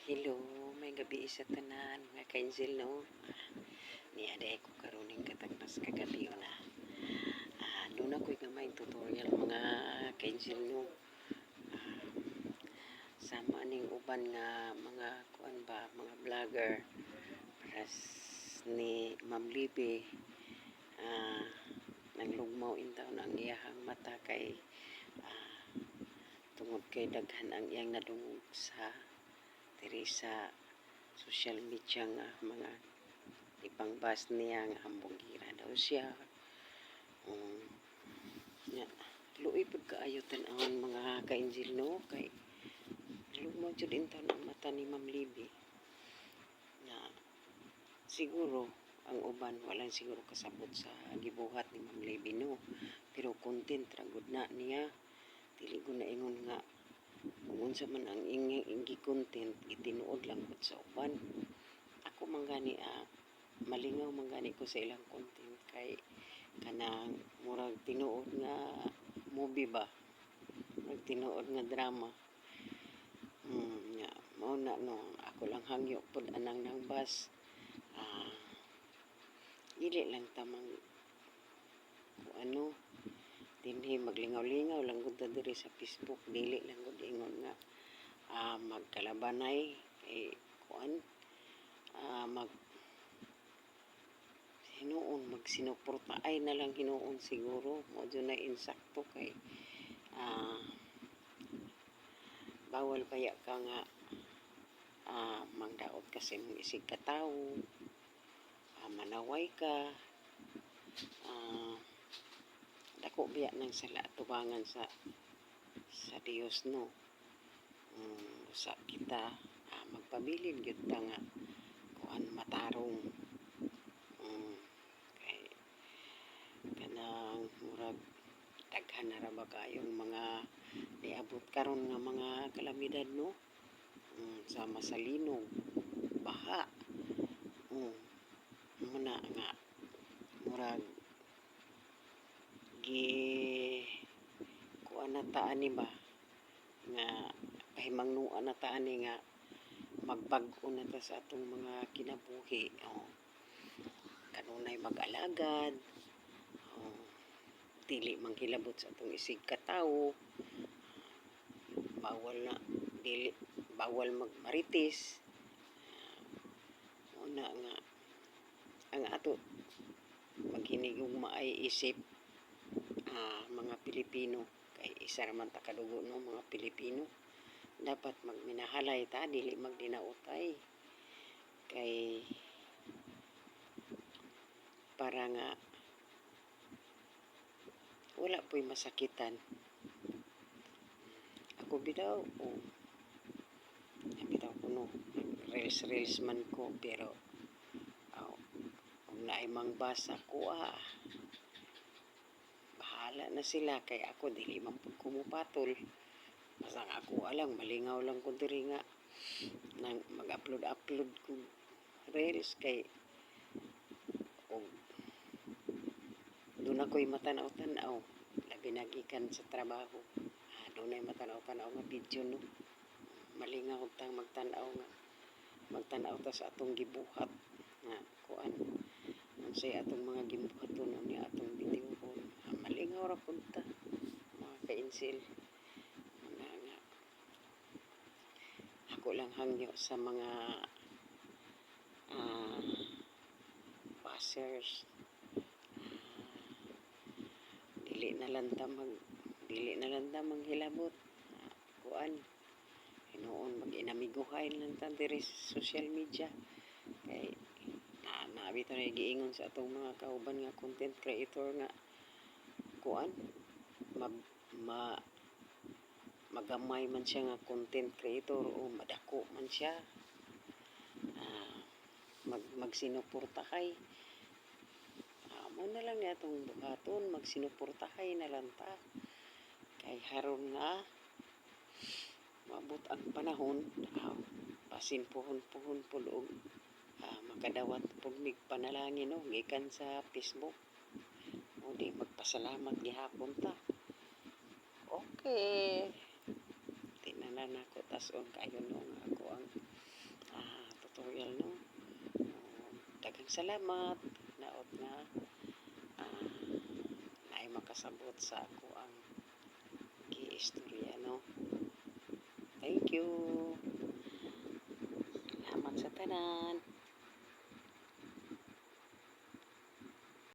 Hello, may gabi sa tanan, mga kainsil no. Niaday ko karuning katagnas kagabi na. Doon ako'y gamay tutorial mga kainsil no. Sama ning uban nga mga kuan ba, mga vlogger. Paras ni Ma'am Libby. Nanglugmaw intaw ng iyahang mata kay tungod kay daghan ang iyang nadungog sa diri sa social media nga mga ipangbas niya nga hambungira daw siya. Luoy pud kaayo tan-awon mga kainjil no, kay lugmaw jud intaw ang mata ni Ma'am Libby na siguro ang uban walang siguro kasabot sa gibuhat ni Ma'am Libby no, pero content ra gud na niya. Dili ko na ingon nga kung unsa man ang ingi content itinuod lang gud sa uban. Ako man gani malingaw man gani ko sa ilang content kay kanang murag tinuod nga movie ba, murag tinuod nga drama. Mao na no, ako lang hangyo pod anang nang bus. Dili lang tamang ano dinhi maglingaw-lingaw lang gud diri sa Facebook, dili lang gud ingon nga magkalabanay kay kuan mag hinuon magsinuporta ay na lang hinuon siguro mo na insakto kay bawal kaya ka nga mangdaot kasi mong isig katawo, manaway ka, dako biya ng sala tubangan sa Dios no. Sa kita magpabilin gyud ta nga kuan matarong kay kanang murag daghan na ra ba kayong mga niabot karon nga mga kalamidad no. Sama sa linog, baha, muna nga murag kuan na ta ani ba nga pahimangnuan na ta ani nga magbag-o na ta sa atong mga kinabuhi. Kanunay mag-alagad, dili manghilabot sa atong isig katawo, bawal magmarites. Una nga ang ato maghinigong maay isip mga Pilipino kay isa ra man ta kadugo no, mga Pilipino dapat magminahalay ta, dili magdinautay kay para nga wala po'y masakitan. Ako bitaw bitaw kuno reels man ko, pero kung naay mangbasa ko bahala na sila kay ako dili man pud ko mupatol. Basta nga ako lang malingaw lang ko diri nga nang mag-upload ko reels kay doon ako'y matanaw-tanaw labi nagikan sa trabaho. Doon ay matanaw-tanaw nga video no, malingaw tang magtanaw ta sa atong gibuhat nga kuan unsay atong mga gibuhaton ni atong video malingaw ra pud ta mga kainsil. Nga ako lang hangyo sa mga passers, dili na lang ta manghilabot kuan hinuon mag-inamiguhay lang ta diri sa social media kay nabito na giingon sa atong mga kauban nga content creator nga kuan magamay man siya nga content creator o madako man siya magsinuportahay. Mo na lang atong buhaton, magsinuportahay na lang ta kay haron nga maabot ang panahon basin puhon po og makadawat pug mig panalangin no gikan sa Facebook o di magpasalamat gihapon ta. Okay, tinanan ako tason kayo no nga ako ang salamat naot nga naay makasabot sa ako ang giistorya, no. Thank you. Salamat sa tanan.